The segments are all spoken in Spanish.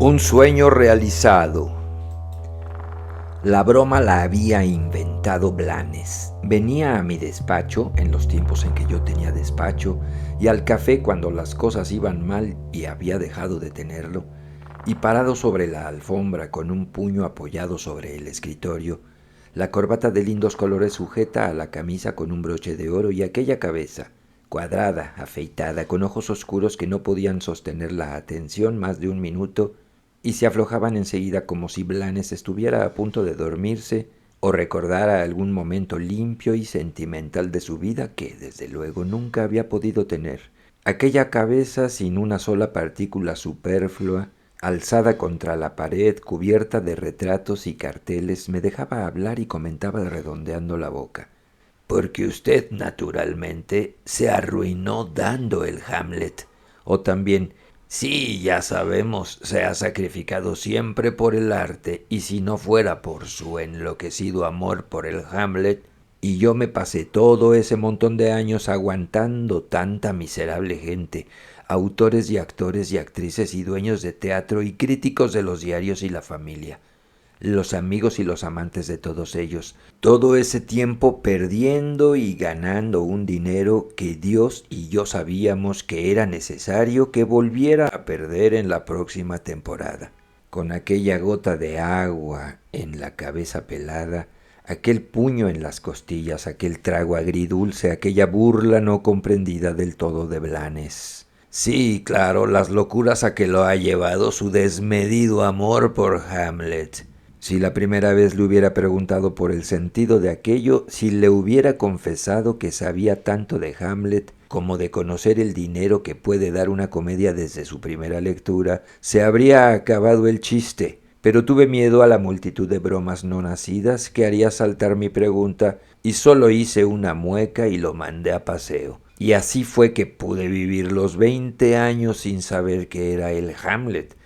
Un sueño realizado. La broma la había inventado Blanes. Venía a mi despacho en los tiempos en que yo tenía despacho y al café cuando las cosas iban mal y había dejado de tenerlo, y parado sobre la alfombra con un puño apoyado sobre el escritorio, la corbata de lindos colores sujeta a la camisa con un broche de oro y aquella cabeza, cuadrada, afeitada, con ojos oscuros que no podían sostener la atención más de un minuto y se aflojaban enseguida como si Blanes estuviera a punto de dormirse o recordara algún momento limpio y sentimental de su vida que, desde luego, nunca había podido tener. Aquella cabeza sin una sola partícula superflua, alzada contra la pared, cubierta de retratos y carteles, me dejaba hablar y comentaba redondeando la boca. Porque usted, naturalmente, se arruinó dando el Hamlet. O también, sí, ya sabemos, se ha sacrificado siempre por el arte, y si no fuera por su enloquecido amor por el Hamlet, y yo me pasé todo ese montón de años aguantando tanta miserable gente, autores y actores y actrices y dueños de teatro y críticos de los diarios y la familia, los amigos y los amantes de todos ellos, todo ese tiempo perdiendo y ganando un dinero que Dios y yo sabíamos que era necesario que volviera a perder en la próxima temporada. Con aquella gota de agua en la cabeza pelada, aquel puño en las costillas, aquel trago agridulce, aquella burla no comprendida del todo de Blanes. Sí, claro, las locuras a que lo ha llevado su desmedido amor por Hamlet. Si la primera vez le hubiera preguntado por el sentido de aquello, si le hubiera confesado que sabía tanto de Hamlet como de conocer el dinero que puede dar una comedia desde su primera lectura, se habría acabado el chiste. Pero tuve miedo a la multitud de bromas no nacidas que haría saltar mi pregunta y solo hice una mueca y lo mandé a paseo. Y así fue que pude vivir los 20 años sin saber qué era el Hamlet,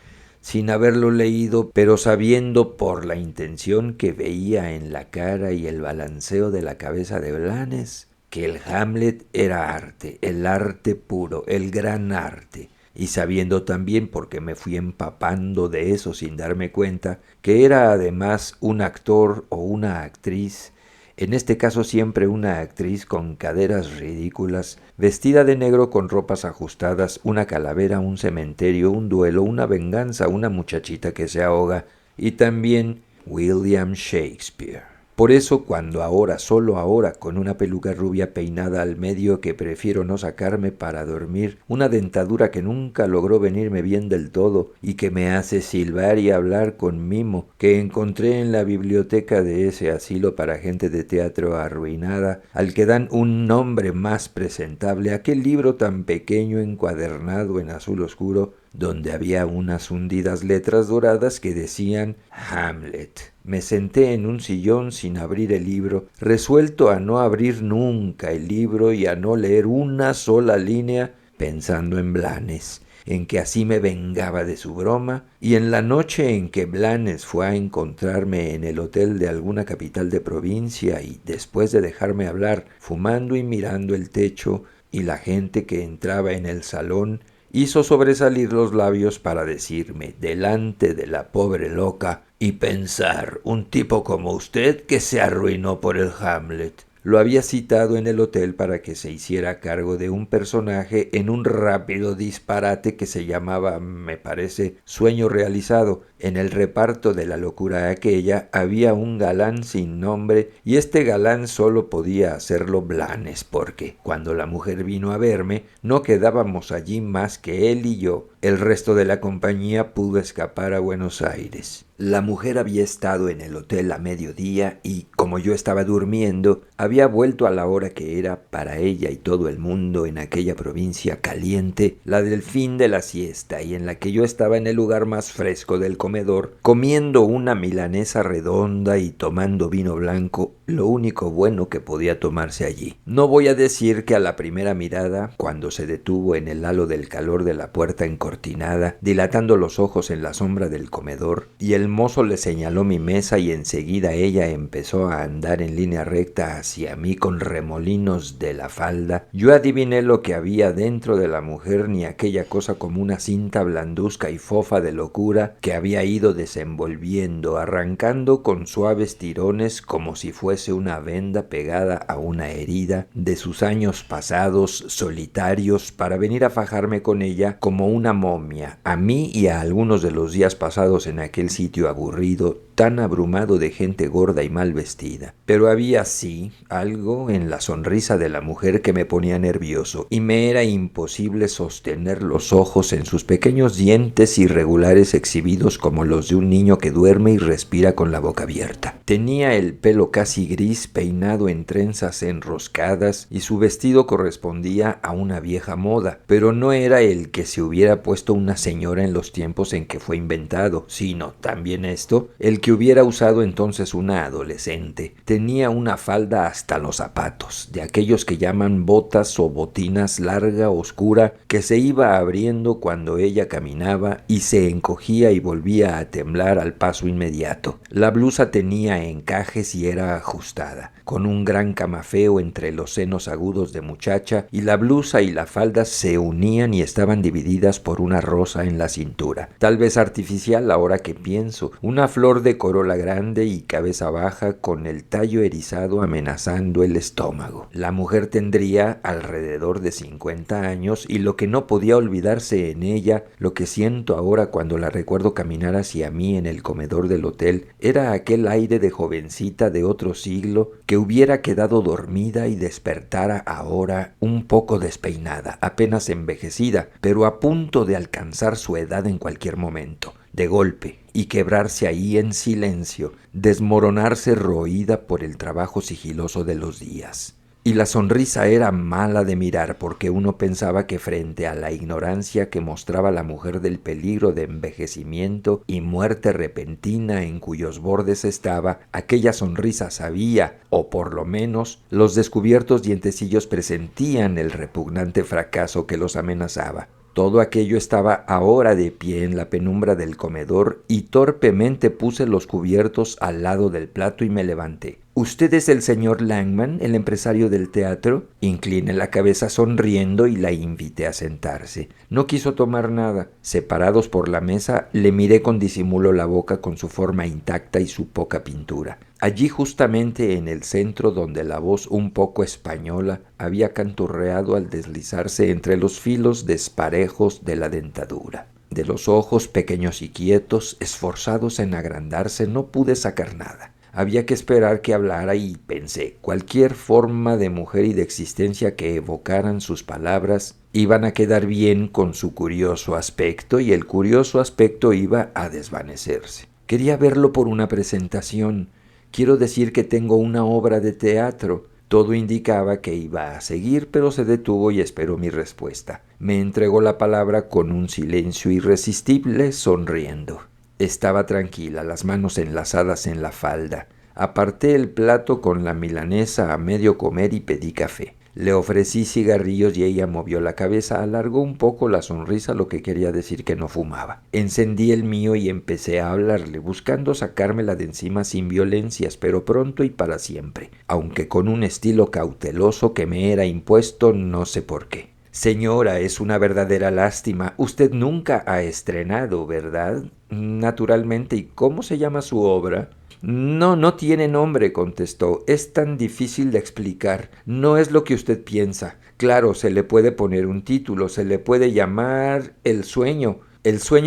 sin haberlo leído, pero sabiendo por la intención que veía en la cara y el balanceo de la cabeza de Blanes, que el Hamlet era arte, el arte puro, el gran arte, y sabiendo también, porque me fui empapando de eso sin darme cuenta, que era además un actor o una actriz, en este caso siempre una actriz con caderas ridículas, vestida de negro con ropas ajustadas, una calavera, un cementerio, un duelo, una venganza, una muchachita que se ahoga, y también William Shakespeare. Por eso cuando ahora, solo ahora, con una peluca rubia peinada al medio que prefiero no sacarme para dormir, una dentadura que nunca logró venirme bien del todo y que me hace silbar y hablar con mimo, que encontré en la biblioteca de ese asilo para gente de teatro arruinada, al que dan un nombre más presentable, aquel libro tan pequeño encuadernado en azul oscuro, donde había unas hundidas letras doradas que decían Hamlet. Me senté en un sillón sin abrir el libro, resuelto a no abrir nunca el libro y a no leer una sola línea, pensando en Blanes, en que así me vengaba de su broma, y en la noche en que Blanes fue a encontrarme en el hotel de alguna capital de provincia y, después de dejarme hablar, fumando y mirando el techo y la gente que entraba en el salón, hizo sobresalir los labios para decirme, delante de la pobre loca, y pensar, un tipo como usted que se arruinó por el Hamlet. Lo había citado en el hotel para que se hiciera cargo de un personaje en un rápido disparate que se llamaba, me parece, Sueño Realizado. En el reparto de la locura aquella había un galán sin nombre y este galán solo podía hacerlo Blanes porque, cuando la mujer vino a verme, no quedábamos allí más que él y yo. El resto de la compañía pudo escapar a Buenos Aires. La mujer había estado en el hotel a mediodía y, como yo estaba durmiendo, había vuelto a la hora que era para ella y todo el mundo en aquella provincia caliente, la del fin de la siesta, y en la que yo estaba en el lugar más fresco del comedor, comiendo una milanesa redonda y tomando vino blanco, lo único bueno que podía tomarse allí. No voy a decir que a la primera mirada, cuando se detuvo en el halo del calor de la puerta encortada, acortinada, dilatando los ojos en la sombra del comedor, y el mozo le señaló mi mesa y enseguida ella empezó a andar en línea recta hacia mí con remolinos de la falda, yo adiviné lo que había dentro de la mujer, ni aquella cosa como una cinta blanduzca y fofa de locura que había ido desenvolviendo, arrancando con suaves tirones como si fuese una venda pegada a una herida de sus años pasados solitarios para venir a fajarme con ella como una momia, a mí y a algunos de los días pasados en aquel sitio aburrido, tan abrumado de gente gorda y mal vestida. Pero había sí algo en la sonrisa de la mujer que me ponía nervioso y me era imposible sostener los ojos en sus pequeños dientes irregulares exhibidos como los de un niño que duerme y respira con la boca abierta. Tenía el pelo casi gris peinado en trenzas enroscadas y su vestido correspondía a una vieja moda, pero no era el que se hubiera puesto una señora en los tiempos en que fue inventado, sino también esto, el que hubiera usado entonces una adolescente. Tenía una falda hasta los zapatos, de aquellos que llaman botas o botinas, larga, oscura, que se iba abriendo cuando ella caminaba y se encogía y volvía a temblar al paso inmediato. La blusa tenía encajes y era ajustada, con un gran camafeo entre los senos agudos de muchacha, y la blusa y la falda se unían y estaban divididas por una rosa en la cintura, tal vez artificial ahora que pienso, una flor de corola grande y cabeza baja con el tallo erizado amenazando el estómago. La mujer tendría alrededor de 50 años y lo que no podía olvidarse en ella, lo que siento ahora cuando la recuerdo caminar hacia mí en el comedor del hotel, era aquel aire de jovencita de otro siglo que hubiera quedado dormida y despertara ahora un poco despeinada, apenas envejecida, pero a punto de alcanzar su edad en cualquier momento, de golpe, y quebrarse ahí en silencio, desmoronarse roída por el trabajo sigiloso de los días. Y la sonrisa era mala de mirar porque uno pensaba que frente a la ignorancia que mostraba la mujer del peligro de envejecimiento y muerte repentina en cuyos bordes estaba, aquella sonrisa sabía, o por lo menos los descubiertos dientecillos presentían el repugnante fracaso que los amenazaba. Todo aquello estaba ahora de pie en la penumbra del comedor y torpemente puse los cubiertos al lado del plato y me levanté. ¿Usted es el señor Langman, el empresario del teatro? Incliné la cabeza sonriendo y la invité a sentarse. No quiso tomar nada. Separados por la mesa, le miré con disimulo la boca con su forma intacta y su poca pintura. Allí justamente en el centro donde la voz un poco española había canturreado al deslizarse entre los filos desparejos de la dentadura. De los ojos pequeños y quietos, esforzados en agrandarse, no pude sacar nada. Había que esperar que hablara y pensé, cualquier forma de mujer y de existencia que evocaran sus palabras iban a quedar bien con su curioso aspecto y el curioso aspecto iba a desvanecerse. Quería verlo por una presentación. Quiero decir que tengo una obra de teatro. Todo indicaba que iba a seguir, pero se detuvo y esperó mi respuesta. Me entregó la palabra con un silencio irresistible, sonriendo. Estaba tranquila, las manos enlazadas en la falda. Aparté el plato con la milanesa a medio comer y pedí café. Le ofrecí cigarrillos y ella movió la cabeza, alargó un poco la sonrisa, lo que quería decir que no fumaba. Encendí el mío y empecé a hablarle, buscando sacármela de encima sin violencias, pero pronto y para siempre, aunque con un estilo cauteloso que me era impuesto no sé por qué. Señora, es una verdadera lástima. Usted nunca ha estrenado, ¿verdad? Naturalmente. ¿Y cómo se llama su obra? No tiene nombre, contestó. Es tan difícil de explicar. No es lo que usted piensa. Claro, se le puede poner un título, se le puede llamar El sueño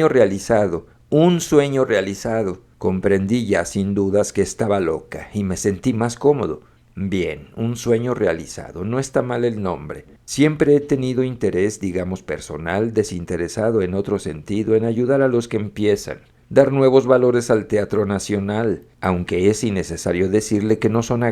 realizado, un sueño realizado. Comprendí ya sin dudas que estaba loca y me sentí más cómodo. Bien, un sueño realizado. No está mal el nombre. Siempre he tenido interés, digamos personal, desinteresado en otro sentido, en ayudar a los que empiezan, dar nuevos valores al teatro nacional, aunque es innecesario decirle que no son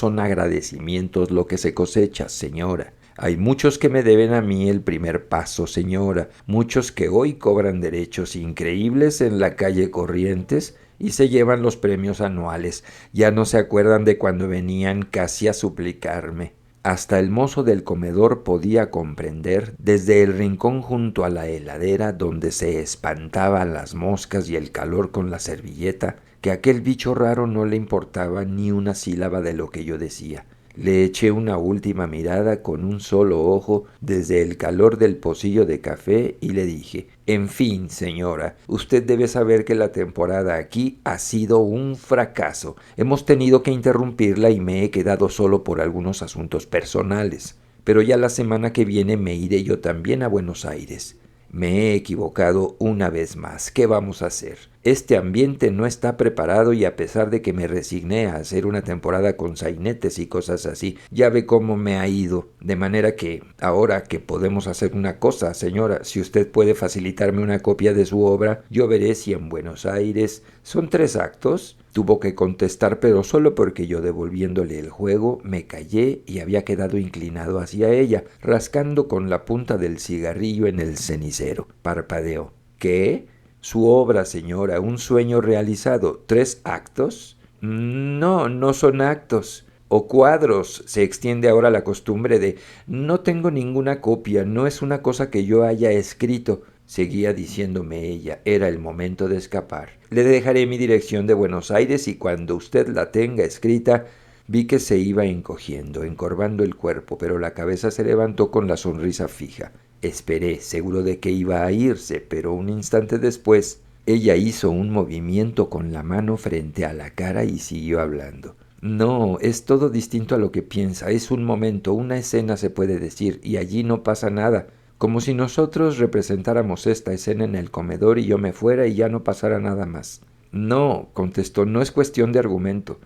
agradecimientos lo que se cosecha, señora. Hay muchos que me deben a mí el primer paso, señora, muchos que hoy cobran derechos increíbles en la calle Corrientes y se llevan los premios anuales. Ya no se acuerdan de cuando venían casi a suplicarme. Hasta el mozo del comedor podía comprender, desde el rincón junto a la heladera donde se espantaban las moscas y el calor con la servilleta, que aquel bicho raro no le importaba ni una sílaba de lo que yo decía. Le eché una última mirada con un solo ojo desde el calor del pocillo de café y le dije: en fin, señora, usted debe saber que la temporada aquí ha sido un fracaso. Hemos tenido que interrumpirla y me he quedado solo por algunos asuntos personales. Pero ya la semana que viene me iré yo también a Buenos Aires. Me he equivocado una vez más. ¿Qué vamos a hacer? Este ambiente no está preparado y a pesar de que me resigné a hacer una temporada con sainetes y cosas así, ya ve cómo me ha ido. De manera que, ahora que podemos hacer una cosa, señora, si usted puede facilitarme una copia de su obra, yo veré si en Buenos Aires son 3 actos. Tuvo que contestar, pero solo porque yo, devolviéndole el juego, me callé y había quedado inclinado hacia ella, rascando con la punta del cigarrillo en el cenicero. Parpadeó. ¿Qué? Su obra, señora, un sueño realizado. 3 actos? No, no son actos. O cuadros. Se extiende ahora la costumbre de: no tengo ninguna copia, no es una cosa que yo haya escrito. Seguía diciéndome ella. Era el momento de escapar. Le dejaré mi dirección de Buenos Aires y cuando usted la tenga escrita. Vi que se iba encogiendo, encorvando el cuerpo, pero la cabeza se levantó con la sonrisa fija. Esperé, seguro de que iba a irse, pero un instante después ella hizo un movimiento con la mano frente a la cara y siguió hablando. No, es todo distinto a lo que piensa. Es un momento, una escena se puede decir, y allí no pasa nada. Como si nosotros representáramos esta escena en el comedor y yo me fuera y ya no pasara nada más. No, contestó, no es cuestión de argumento.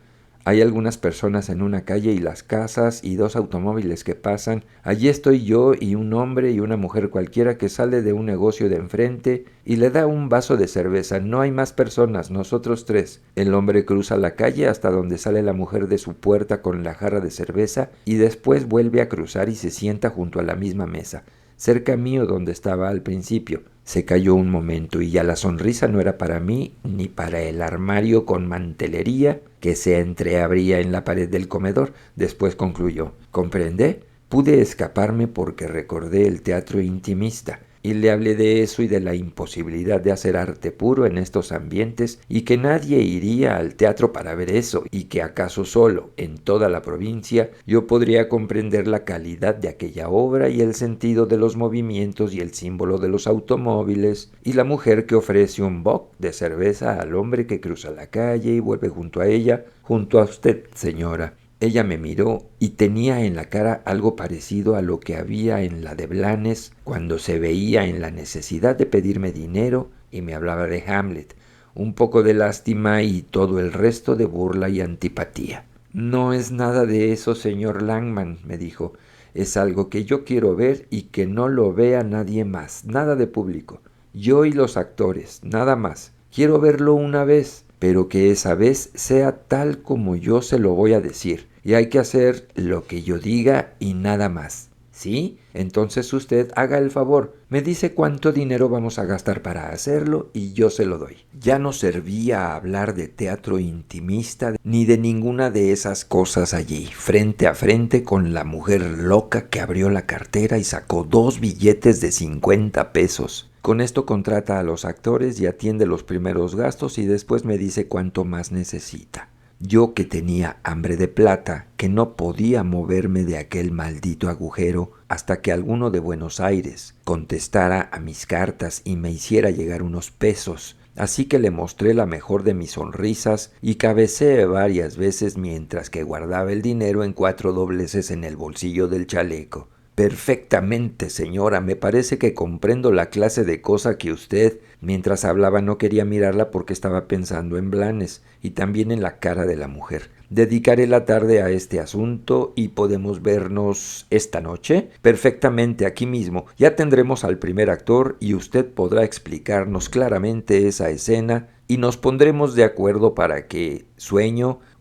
Hay algunas personas en una calle y las casas y 2 automóviles que pasan. Allí estoy yo y un hombre y una mujer cualquiera que sale de un negocio de enfrente y le da un vaso de cerveza. No hay más personas, nosotros 3. El hombre cruza la calle hasta donde sale la mujer de su puerta con la jarra de cerveza y después vuelve a cruzar y se sienta junto a la misma mesa, cerca mío donde estaba al principio. Se calló un momento y ya la sonrisa no era para mí ni para el armario con mantelería que se entreabría en la pared del comedor. Después concluyó: ¿comprende? Pude escaparme porque recordé el teatro intimista y le hablé de eso y de la imposibilidad de hacer arte puro en estos ambientes y que nadie iría al teatro para ver eso y que acaso solo en toda la provincia yo podría comprender la calidad de aquella obra y el sentido de los movimientos y el símbolo de los automóviles y la mujer que ofrece un bock de cerveza al hombre que cruza la calle y vuelve junto a ella, junto a usted, señora. Ella me miró y tenía en la cara algo parecido a lo que había en la de Blanes cuando se veía en la necesidad de pedirme dinero y me hablaba de Hamlet, un poco de lástima y todo el resto de burla y antipatía. No es nada de eso, señor Langman, me dijo. Es algo que yo quiero ver y que no lo vea nadie más, nada de público. Yo y los actores, nada más. Quiero verlo una vez, pero que esa vez sea tal como yo se lo voy a decir. Y hay que hacer lo que yo diga y nada más. ¿Sí? Entonces usted haga el favor. Me dice cuánto dinero vamos a gastar para hacerlo y yo se lo doy. Ya no servía hablar de teatro intimista ni de ninguna de esas cosas allí, frente a frente con la mujer loca que abrió la cartera y sacó 2 billetes de 50 pesos. Con esto contrata a los actores y atiende los primeros gastos y después me dice cuánto más necesita. Yo, que tenía hambre de plata, que no podía moverme de aquel maldito agujero hasta que alguno de Buenos Aires contestara a mis cartas y me hiciera llegar unos pesos. Así que le mostré la mejor de mis sonrisas y cabeceé varias veces mientras que guardaba el dinero en 4 dobleces en el bolsillo del chaleco. Perfectamente, señora, me parece que comprendo la clase de cosa que usted. Mientras hablaba no quería mirarla porque estaba pensando en Blanes y también en la cara de la mujer. Dedicaré la tarde a este asunto y podemos vernos esta noche. Perfectamente, aquí mismo. Ya tendremos al primer actor y usted podrá explicarnos claramente esa escena y nos pondremos de acuerdo para que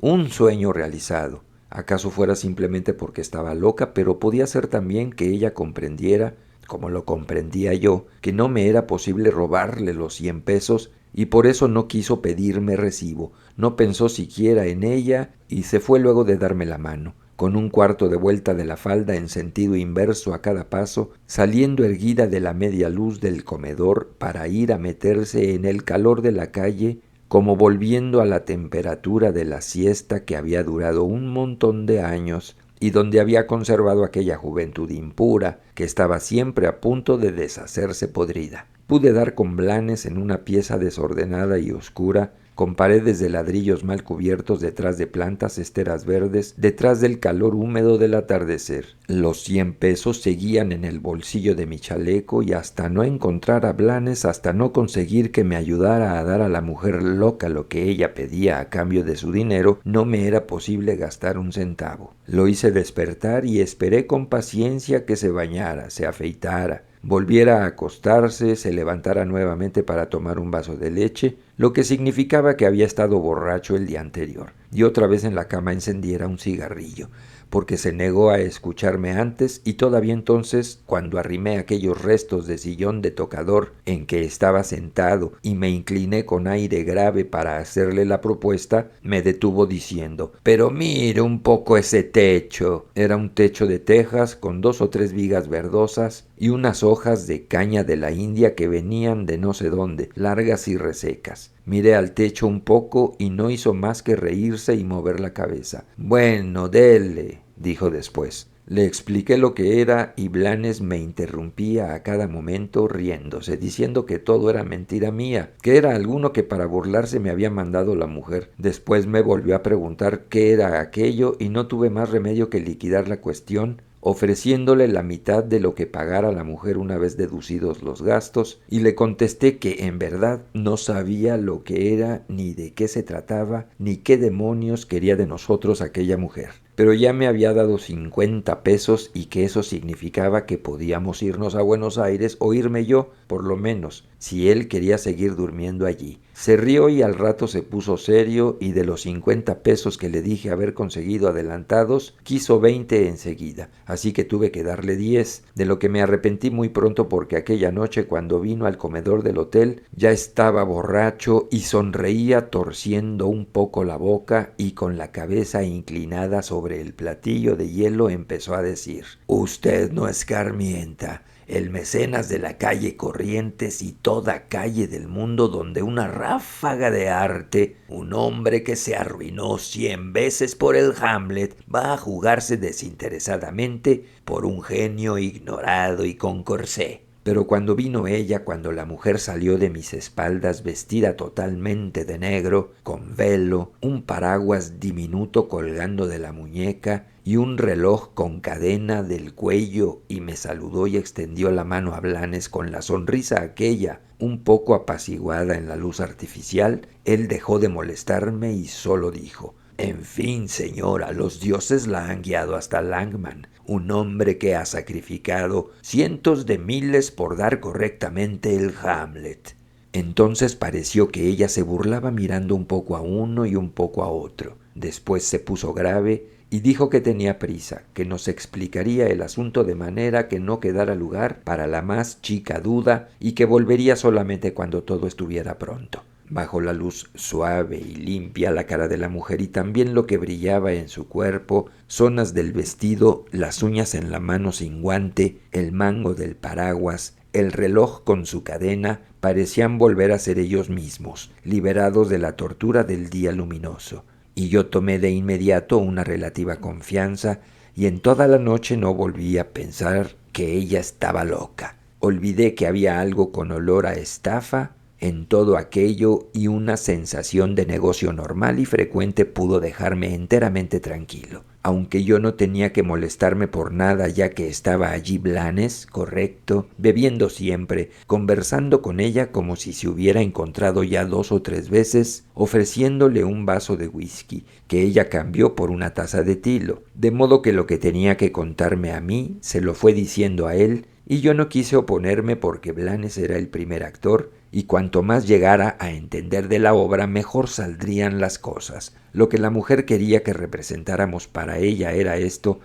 un sueño realizado. Acaso fuera simplemente porque estaba loca, pero podía ser también que ella comprendiera, como lo comprendía yo, que no me era posible robarle los 100 pesos y por eso no quiso pedirme recibo, no pensó siquiera en ella y se fue luego de darme la mano. con un cuarto de vuelta de la falda en sentido inverso a cada paso, saliendo erguida de la media luz del comedor para ir a meterse en el calor de la calle, como volviendo a la temperatura de la siesta que había durado un montón de años y donde había conservado aquella juventud impura que estaba siempre a punto de deshacerse podrida. Pude dar con Blanes en una pieza desordenada y oscura, con paredes de ladrillos mal cubiertos detrás de plantas esteras verdes, detrás del calor húmedo del atardecer. Los 100 pesos seguían en el bolsillo de mi chaleco y hasta no encontrar a Blanes, hasta no conseguir que me ayudara a dar a la mujer loca lo que ella pedía a cambio de su dinero, no me era posible gastar un centavo. Lo hice despertar y esperé con paciencia que se bañara, se afeitara, volviera a acostarse, se levantara nuevamente para tomar un vaso de leche, lo que significaba que había estado borracho el día anterior, y otra vez en la cama encendiera un cigarrillo, porque se negó a escucharme antes y todavía entonces, cuando arrimé aquellos restos de sillón de tocador en que estaba sentado y me incliné con aire grave para hacerle la propuesta, me detuvo diciendo: «Pero mire un poco ese techo». Era un techo de tejas con 2 o 3 vigas verdosas y unas hojas de caña de la India que venían de no sé dónde, largas y resecas. Miré al techo un poco y no hizo más que reírse y mover la cabeza. «Bueno, dele», dijo después. Le expliqué lo que era y Blanes me interrumpía a cada momento riéndose, diciendo que todo era mentira mía, que era alguno que para burlarse me había mandado la mujer. Después me volvió a preguntar qué era aquello y no tuve más remedio que liquidar la cuestión, ofreciéndole la mitad de lo que pagara la mujer una vez deducidos los gastos, y le contesté que en verdad no sabía lo que era, ni de qué se trataba, ni qué demonios quería de nosotros aquella mujer. Pero ya me había dado 50 pesos y que eso significaba que podíamos irnos a Buenos Aires o irme yo, por lo menos, si él quería seguir durmiendo allí. Se rió y al rato se puso serio y de los 50 pesos que le dije haber conseguido adelantados, quiso 20 enseguida, así que tuve que darle 10, de lo que me arrepentí muy pronto porque aquella noche cuando vino al comedor del hotel ya estaba borracho y sonreía torciendo un poco la boca y con la cabeza inclinada sobre el platillo de hielo empezó a decir: «Usted no escarmienta. El mecenas de la calle Corrientes y toda calle del mundo donde una ráfaga de arte, un hombre que se arruinó 100 veces por el Hamlet, va a jugarse desinteresadamente por un genio ignorado y con corsé». Pero cuando vino ella, cuando la mujer salió de mis espaldas vestida totalmente de negro, con velo, un paraguas diminuto colgando de la muñeca y un reloj con cadena del cuello, y me saludó y extendió la mano a Blanes con la sonrisa aquella, un poco apaciguada en la luz artificial, él dejó de molestarme y solo dijo: «En fin, señora, los dioses la han guiado hasta Langman, un hombre que ha sacrificado cientos de miles por dar correctamente el Hamlet». Entonces pareció que ella se burlaba mirando un poco a uno y un poco a otro. Después se puso grave y dijo que tenía prisa, que nos explicaría el asunto de manera que no quedara lugar para la más chica duda y que volvería solamente cuando todo estuviera pronto. Bajo la luz suave y limpia, la cara de la mujer y también lo que brillaba en su cuerpo, zonas del vestido, las uñas en la mano sin guante, el mango del paraguas, el reloj con su cadena, parecían volver a ser ellos mismos, liberados de la tortura del día luminoso. Y yo tomé de inmediato una relativa confianza y en toda la noche no volví a pensar que ella estaba loca. Olvidé que había algo con olor a estafa en todo aquello y una sensación de negocio normal y frecuente pudo dejarme enteramente tranquilo. Aunque yo no tenía que molestarme por nada ya que estaba allí Blanes, correcto, bebiendo siempre, conversando con ella como si se hubiera encontrado ya 2 o 3 veces, ofreciéndole un vaso de whisky, que ella cambió por una taza de tilo, de modo que lo que tenía que contarme a mí se lo fue diciendo a él, y yo no quise oponerme porque Blanes era el primer actor, y cuanto más llegara a entender de la obra, mejor saldrían las cosas. Lo que la mujer quería que representáramos para ella era esto.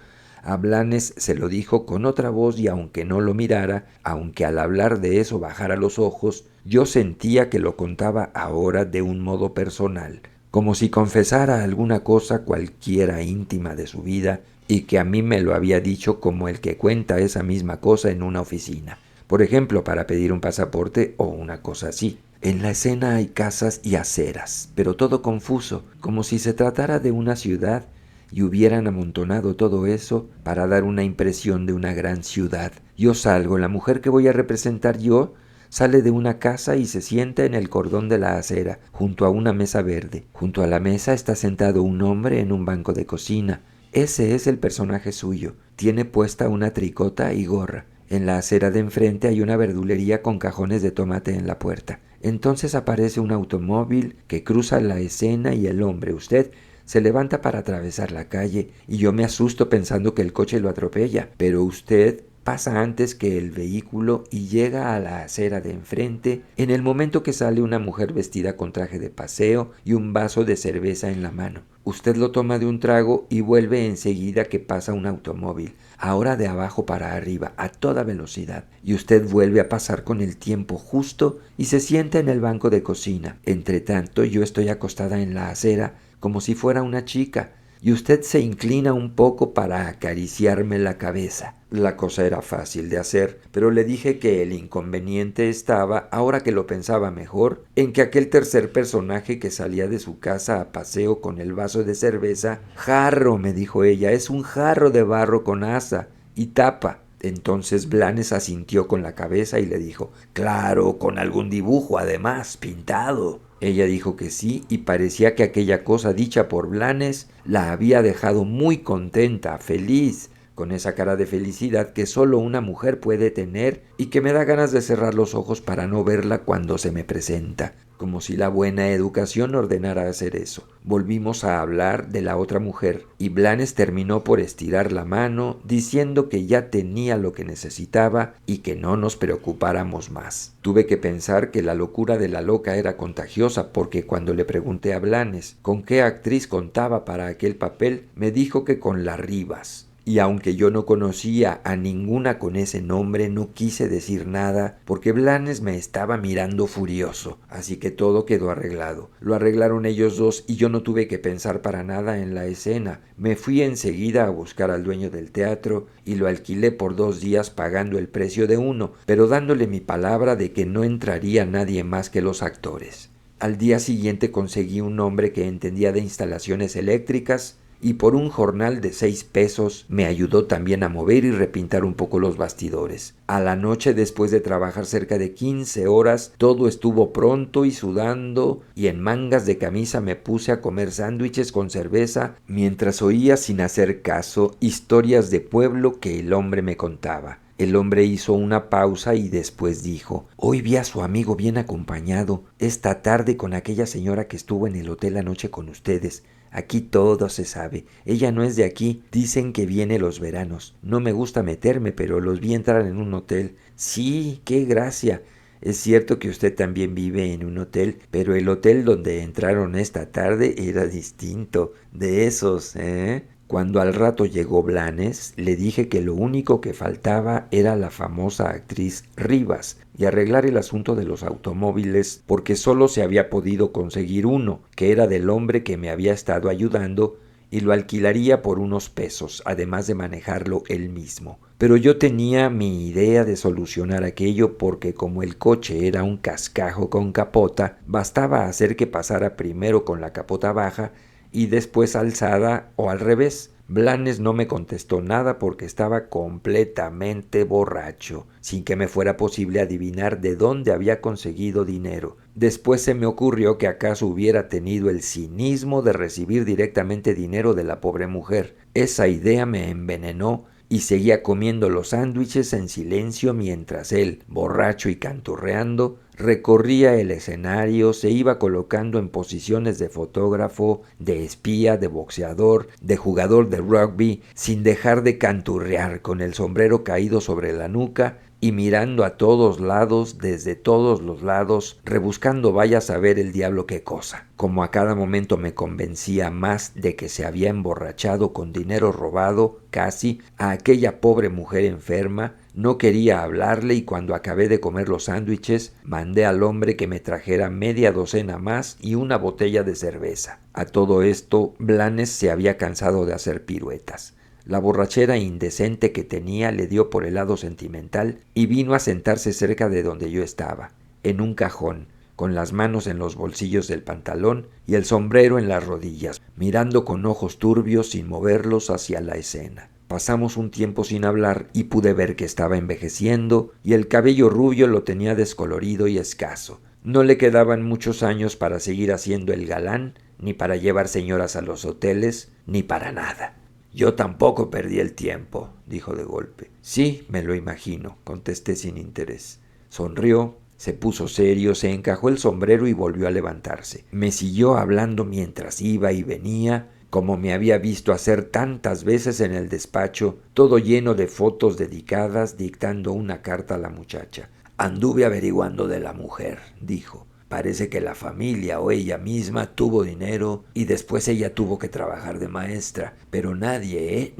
A Blanes se lo dijo con otra voz y aunque no lo mirara, aunque al hablar de eso bajara los ojos, yo sentía que lo contaba ahora de un modo personal, como si confesara alguna cosa cualquiera íntima de su vida y que a mí me lo había dicho como el que cuenta esa misma cosa en una oficina. Por ejemplo, para pedir un pasaporte o una cosa así. En la escena hay casas y aceras, pero todo confuso, como si se tratara de una ciudad y hubieran amontonado todo eso para dar una impresión de una gran ciudad. Yo salgo, la mujer que voy a representar yo sale de una casa y se sienta en el cordón de la acera, junto a una mesa verde. Junto a la mesa está sentado un hombre en un banco de cocina. Ese es el personaje suyo. Tiene puesta una tricota y gorra. En la acera de enfrente hay una verdulería con cajones de tomate en la puerta. Entonces aparece un automóvil que cruza la escena y el hombre, usted, se levanta para atravesar la calle y yo me asusto pensando que el coche lo atropella, pero usted pasa antes que el vehículo y llega a la acera de enfrente en el momento que sale una mujer vestida con traje de paseo y un vaso de cerveza en la mano. Usted lo toma de un trago y vuelve enseguida que pasa un automóvil, ahora de abajo para arriba, a toda velocidad, y usted vuelve a pasar con el tiempo justo y se sienta en el banco de cocina. Entre tanto, yo estoy acostada en la acera como si fuera una chica, y usted se inclina un poco para acariciarme la cabeza. La cosa era fácil de hacer, pero le dije que el inconveniente estaba, ahora que lo pensaba mejor, en que aquel tercer personaje que salía de su casa a paseo con el vaso de cerveza, jarro, me dijo ella, es un jarro de barro con asa y tapa. Entonces Blanes asintió con la cabeza y le dijo, claro, con algún dibujo además, pintado. Ella dijo que sí y parecía que aquella cosa dicha por Blanes la había dejado muy contenta, feliz, con esa cara de felicidad que solo una mujer puede tener y que me da ganas de cerrar los ojos para no verla cuando se me presenta, como si la buena educación ordenara hacer eso. Volvimos a hablar de la otra mujer y Blanes terminó por estirar la mano diciendo que ya tenía lo que necesitaba y que no nos preocupáramos más. Tuve que pensar que la locura de la loca era contagiosa porque cuando le pregunté a Blanes con qué actriz contaba para aquel papel, me dijo que con la Rivas. Y aunque yo no conocía a ninguna con ese nombre, no quise decir nada porque Blanes me estaba mirando furioso. Así que todo quedó arreglado. Lo arreglaron ellos dos y yo no tuve que pensar para nada en la escena. Me fui enseguida a buscar al dueño del teatro y lo alquilé por 2 días pagando el precio de uno, pero dándole mi palabra de que no entraría nadie más que los actores. Al día siguiente conseguí un hombre que entendía de instalaciones eléctricas y por un jornal de 6 pesos me ayudó también a mover y repintar un poco los bastidores. A la noche, después de trabajar cerca de 15 horas, todo estuvo pronto y sudando, y en mangas de camisa me puse a comer sándwiches con cerveza mientras oía sin hacer caso historias de pueblo que el hombre me contaba. El hombre hizo una pausa y después dijo, hoy vi a su amigo bien acompañado, esta tarde con aquella señora que estuvo en el hotel anoche con ustedes. Aquí todo se sabe. Ella no es de aquí. Dicen que viene los veranos. No me gusta meterme, pero los vi entrar en un hotel. Sí, qué gracia. Es cierto que usted también vive en un hotel, pero el hotel donde entraron esta tarde era distinto. De esos, ¿eh? Cuando al rato llegó Blanes, le dije que lo único que faltaba era la famosa actriz Rivas y arreglar el asunto de los automóviles porque solo se había podido conseguir uno, que era del hombre que me había estado ayudando y lo alquilaría por unos pesos, además de manejarlo él mismo. Pero yo tenía mi idea de solucionar aquello porque como el coche era un cascajo con capota, bastaba hacer que pasara primero con la capota baja y después alzada o al revés. Blanes no me contestó nada porque estaba completamente borracho, sin que me fuera posible adivinar de dónde había conseguido dinero. Después se me ocurrió que acaso hubiera tenido el cinismo de recibir directamente dinero de la pobre mujer. Esa idea me envenenó y seguía comiendo los sándwiches en silencio mientras él, borracho y canturreando, recorría el escenario, se iba colocando en posiciones de fotógrafo, de espía, de boxeador, de jugador de rugby, sin dejar de canturrear con el sombrero caído sobre la nuca y mirando a todos lados, desde todos los lados, rebuscando vaya a saber el diablo qué cosa. Como a cada momento me convencía más de que se había emborrachado con dinero robado, casi, a aquella pobre mujer enferma, no quería hablarle y cuando acabé de comer los sándwiches, mandé al hombre que me trajera media docena más y una botella de cerveza. A todo esto, Blanes se había cansado de hacer piruetas. La borrachera indecente que tenía le dio por el lado sentimental y vino a sentarse cerca de donde yo estaba, en un cajón, con las manos en los bolsillos del pantalón y el sombrero en las rodillas, mirando con ojos turbios sin moverlos hacia la escena. Pasamos un tiempo sin hablar y pude ver que estaba envejeciendo y el cabello rubio lo tenía descolorido y escaso. No le quedaban muchos años para seguir haciendo el galán, ni para llevar señoras a los hoteles, ni para nada. Yo tampoco perdí el tiempo, dijo de golpe. Sí, me lo imagino, contesté sin interés. Sonrió, se puso serio, se encajó el sombrero y volvió a levantarse. Me siguió hablando mientras iba y venía, como me había visto hacer tantas veces en el despacho, todo lleno de fotos dedicadas, dictando una carta a la muchacha. Anduve averiguando de la mujer, dijo. Parece que la familia o ella misma tuvo dinero y después ella tuvo que trabajar de maestra. Pero nadie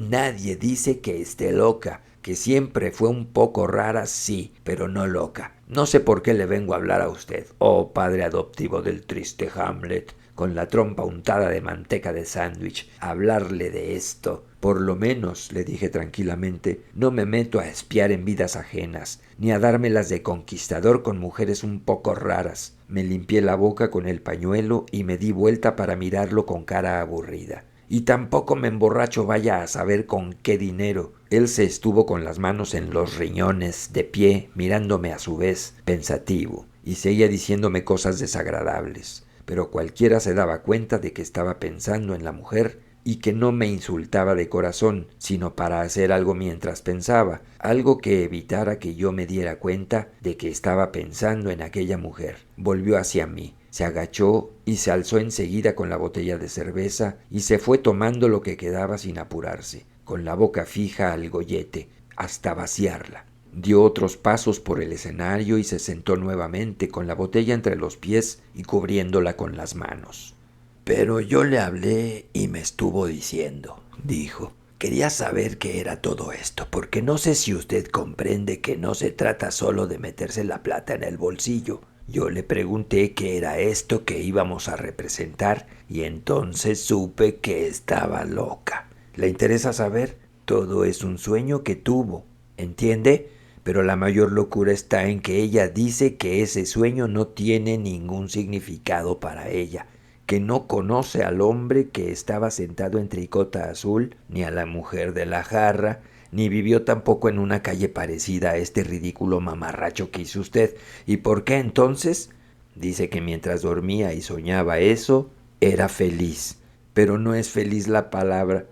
dice que esté loca, que siempre fue un poco rara, sí, pero no loca. No sé por qué le vengo a hablar a usted, oh padre adoptivo del triste Hamlet, con la trompa untada de manteca de sándwich, hablarle de esto. Por lo menos, le dije tranquilamente, no me meto a espiar en vidas ajenas, ni a dármelas de conquistador con mujeres un poco raras. Me limpié la boca con el pañuelo y me di vuelta para mirarlo con cara aburrida. Y tampoco me emborracho vaya a saber con qué dinero. Él se estuvo con las manos en los riñones, de pie, mirándome a su vez, pensativo, y seguía diciéndome cosas desagradables. Pero cualquiera se daba cuenta de que estaba pensando en la mujer y que no me insultaba de corazón, sino para hacer algo mientras pensaba, algo que evitara que yo me diera cuenta de que estaba pensando en aquella mujer. Volvió hacia mí, se agachó y se alzó enseguida con la botella de cerveza y se fue tomando lo que quedaba sin apurarse, con la boca fija al gollete, hasta vaciarla. Dio otros pasos por el escenario y se sentó nuevamente con la botella entre los pies y cubriéndola con las manos. Pero yo le hablé y me estuvo diciendo, dijo. Quería saber qué era todo esto, porque no sé si usted comprende que no se trata solo de meterse la plata en el bolsillo. Yo le pregunté qué era esto que íbamos a representar y entonces supe que estaba loca. ¿Le interesa saber? Todo es un sueño que tuvo, ¿entiende? Pero la mayor locura está en que ella dice que ese sueño no tiene ningún significado para ella, que no conoce al hombre que estaba sentado en tricota azul, ni a la mujer de la jarra, ni vivió tampoco en una calle parecida a este ridículo mamarracho que hizo usted. ¿Y por qué entonces? Dice que mientras dormía y soñaba eso, era feliz. Pero no es feliz la palabra,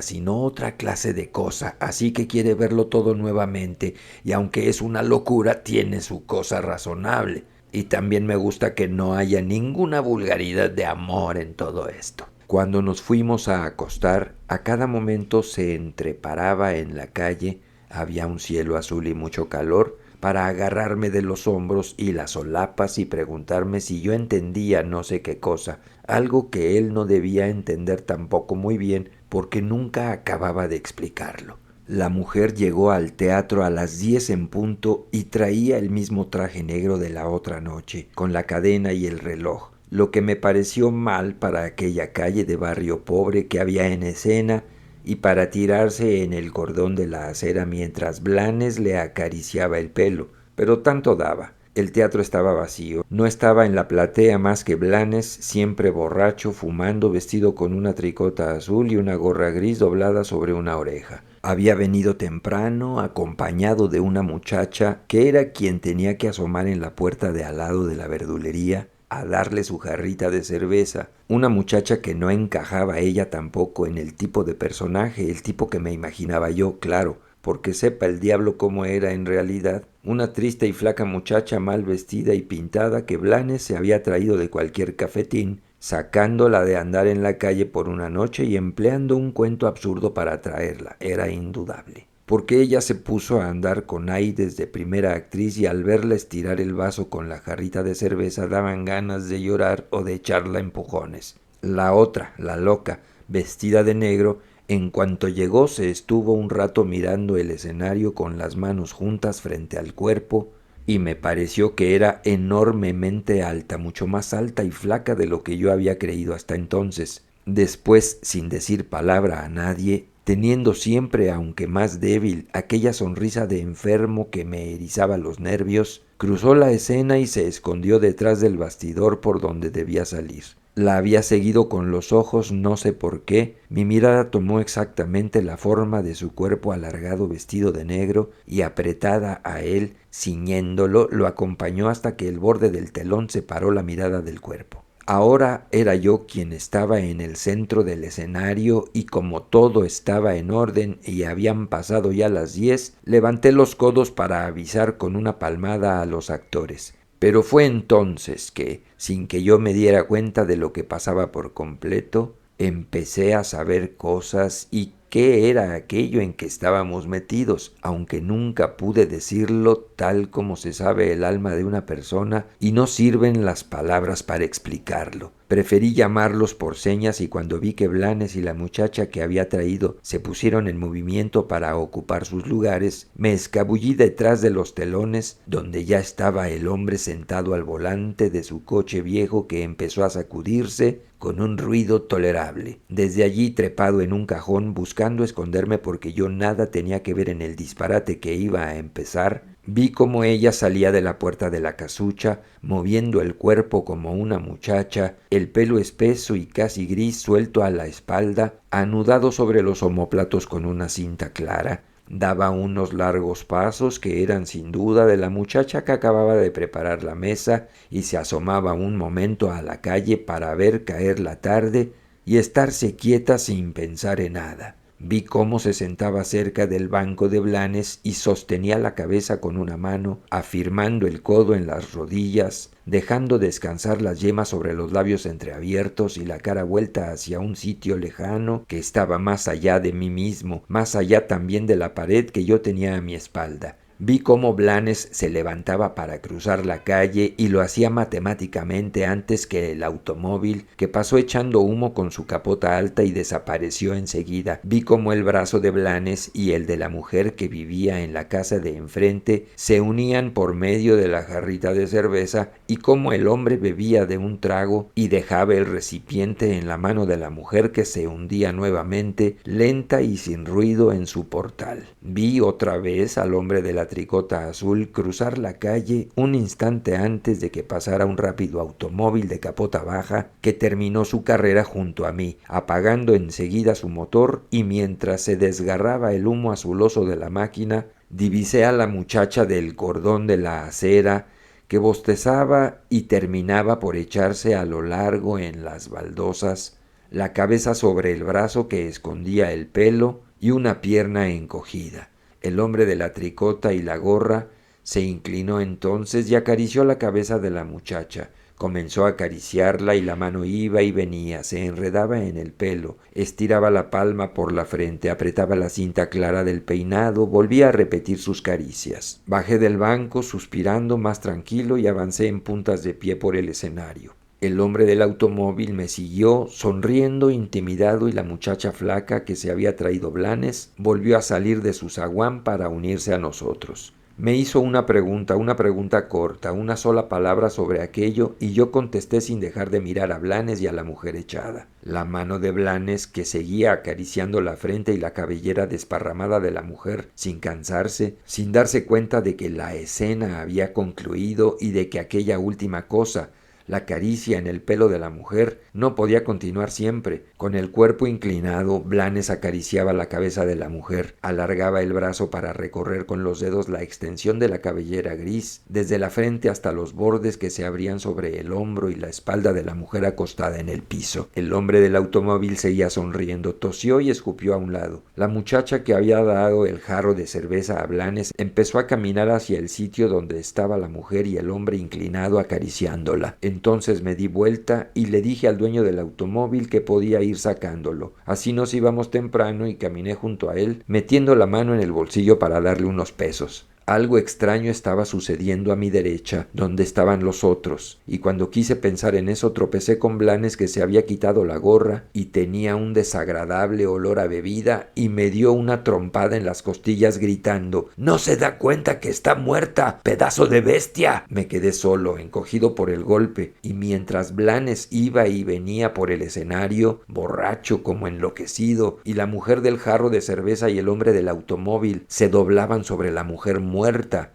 sino otra clase de cosa, así que quiere verlo todo nuevamente, y aunque es una locura, tiene su cosa razonable. Y también me gusta que no haya ninguna vulgaridad de amor en todo esto. Cuando nos fuimos a acostar, a cada momento se entreparaba en la calle, había un cielo azul y mucho calor, para agarrarme de los hombros y las solapas y preguntarme si yo entendía no sé qué cosa, algo que él no debía entender tampoco muy bien porque nunca acababa de explicarlo. La mujer llegó al teatro a las 10 en punto y traía el mismo traje negro de la otra noche, con la cadena y el reloj, lo que me pareció mal para aquella calle de barrio pobre que había en escena y para tirarse en el cordón de la acera mientras Blanes le acariciaba el pelo, pero tanto daba. El teatro estaba vacío, no estaba en la platea más que Blanes, siempre borracho, fumando, vestido con una tricota azul y una gorra gris doblada sobre una oreja. Había venido temprano, acompañado de una muchacha que era quien tenía que asomar en la puerta de al lado de la verdulería a darle su jarrita de cerveza, una muchacha que no encajaba ella tampoco en el tipo de personaje, el tipo que me imaginaba yo, claro, porque sepa el diablo cómo era en realidad, una triste y flaca muchacha mal vestida y pintada que Blanes se había traído de cualquier cafetín, sacándola de andar en la calle por una noche y empleando un cuento absurdo para traerla, era indudable. porque ella se puso a andar con aires de primera actriz y al verla estirar el vaso con la jarrita de cerveza daban ganas de llorar o de echarla empujones. La otra, la loca, vestida de negro, en cuanto llegó se estuvo un rato mirando el escenario con las manos juntas frente al cuerpo y me pareció que era enormemente alta, mucho más alta y flaca de lo que yo había creído hasta entonces. Después, sin decir palabra a nadie, teniendo siempre, aunque más débil, aquella sonrisa de enfermo que me erizaba los nervios, cruzó la escena y se escondió detrás del bastidor por donde debía salir. La había seguido con los ojos, no sé por qué. Mi mirada tomó exactamente la forma de su cuerpo alargado vestido de negro y apretada a él, ciñéndolo, lo acompañó hasta que el borde del telón separó la mirada del cuerpo. Ahora era yo quien estaba en el centro del escenario y como todo estaba en orden y habían pasado ya las 10, levanté los codos para avisar con una palmada a los actores. Pero fue entonces que, sin que yo me diera cuenta de lo que pasaba por completo, empecé a saber cosas y qué era aquello en que estábamos metidos, aunque nunca pude decirlo tal como se sabe el alma de una persona y no sirven las palabras para explicarlo. Preferí llamarlos por señas y cuando vi que Blanes y la muchacha que había traído se pusieron en movimiento para ocupar sus lugares, me escabullí detrás de los telones donde ya estaba el hombre sentado al volante de su coche viejo que empezó a sacudirse con un ruido tolerable. Desde allí, trepado en un cajón, buscando esconderme porque yo nada tenía que ver en el disparate que iba a empezar, vi cómo ella salía de la puerta de la casucha, moviendo el cuerpo como una muchacha, el pelo espeso y casi gris suelto a la espalda, anudado sobre los omóplatos con una cinta clara. Daba unos largos pasos que eran sin duda de la muchacha que acababa de preparar la mesa y se asomaba un momento a la calle para ver caer la tarde y estarse quieta sin pensar en nada. Vi cómo se sentaba cerca del banco de Blanes y sostenía la cabeza con una mano, afirmando el codo en las rodillas, dejando descansar las yemas sobre los labios entreabiertos y la cara vuelta hacia un sitio lejano que estaba más allá de mí mismo, más allá también de la pared que yo tenía a mi espalda. Vi cómo Blanes se levantaba para cruzar la calle y lo hacía matemáticamente antes que el automóvil, que pasó echando humo con su capota alta y desapareció enseguida. Vi cómo el brazo de Blanes y el de la mujer que vivía en la casa de enfrente se unían por medio de la jarrita de cerveza y cómo el hombre bebía de un trago y dejaba el recipiente en la mano de la mujer que se hundía nuevamente, lenta y sin ruido en su portal. Vi otra vez al hombre de la tricota azul cruzar la calle un instante antes de que pasara un rápido automóvil de capota baja que terminó su carrera junto a mí, apagando enseguida su motor, y mientras se desgarraba el humo azuloso de la máquina, divisé a la muchacha del cordón de la acera que bostezaba y terminaba por echarse a lo largo en las baldosas, la cabeza sobre el brazo que escondía el pelo y una pierna encogida. El hombre de la tricota y la gorra se inclinó entonces y acarició la cabeza de la muchacha. Comenzó a acariciarla y la mano iba y venía, se enredaba en el pelo, estiraba la palma por la frente, apretaba la cinta clara del peinado, volvía a repetir sus caricias. Bajé del banco suspirando más tranquilo y avancé en puntas de pie por el escenario. El hombre del automóvil me siguió, sonriendo, intimidado, y la muchacha flaca que se había traído Blanes volvió a salir de su zaguán para unirse a nosotros. Me hizo una pregunta corta, una sola palabra sobre aquello, y yo contesté sin dejar de mirar a Blanes y a la mujer echada. La mano de Blanes, que seguía acariciando la frente y la cabellera desparramada de la mujer sin cansarse, sin darse cuenta de que la escena había concluido y de que aquella última cosa, la caricia en el pelo de la mujer, no podía continuar siempre. Con el cuerpo inclinado, Blanes acariciaba la cabeza de la mujer, alargaba el brazo para recorrer con los dedos la extensión de la cabellera gris, desde la frente hasta los bordes que se abrían sobre el hombro y la espalda de la mujer acostada en el piso. El hombre del automóvil seguía sonriendo, tosió y escupió a un lado. La muchacha que había dado el jarro de cerveza a Blanes empezó a caminar hacia el sitio donde estaba la mujer y el hombre inclinado acariciándola. Entonces me di vuelta y le dije al dueño del automóvil que podía ir sacándolo. Así nos íbamos temprano y caminé junto a él, metiendo la mano en el bolsillo para darle unos pesos. Algo extraño estaba sucediendo a mi derecha, donde estaban los otros, y cuando quise pensar en eso tropecé con Blanes, que se había quitado la gorra y tenía un desagradable olor a bebida, y me dio una trompada en las costillas gritando: «¡No se da cuenta que está muerta, pedazo de bestia!». Me quedé solo, encogido por el golpe, y mientras Blanes iba y venía por el escenario, borracho como enloquecido, y la mujer del jarro de cerveza y el hombre del automóvil se doblaban sobre la mujer muerta,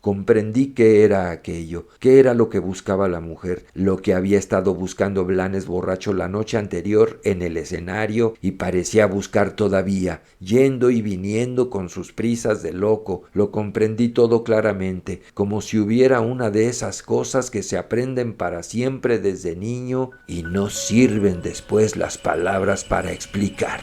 comprendí qué era aquello, qué era lo que buscaba la mujer, lo que había estado buscando Blanes borracho la noche anterior en el escenario y parecía buscar todavía, yendo y viniendo con sus prisas de loco. Lo comprendí todo claramente, como si hubiera una de esas cosas que se aprenden para siempre desde niño y no sirven después las palabras para explicar.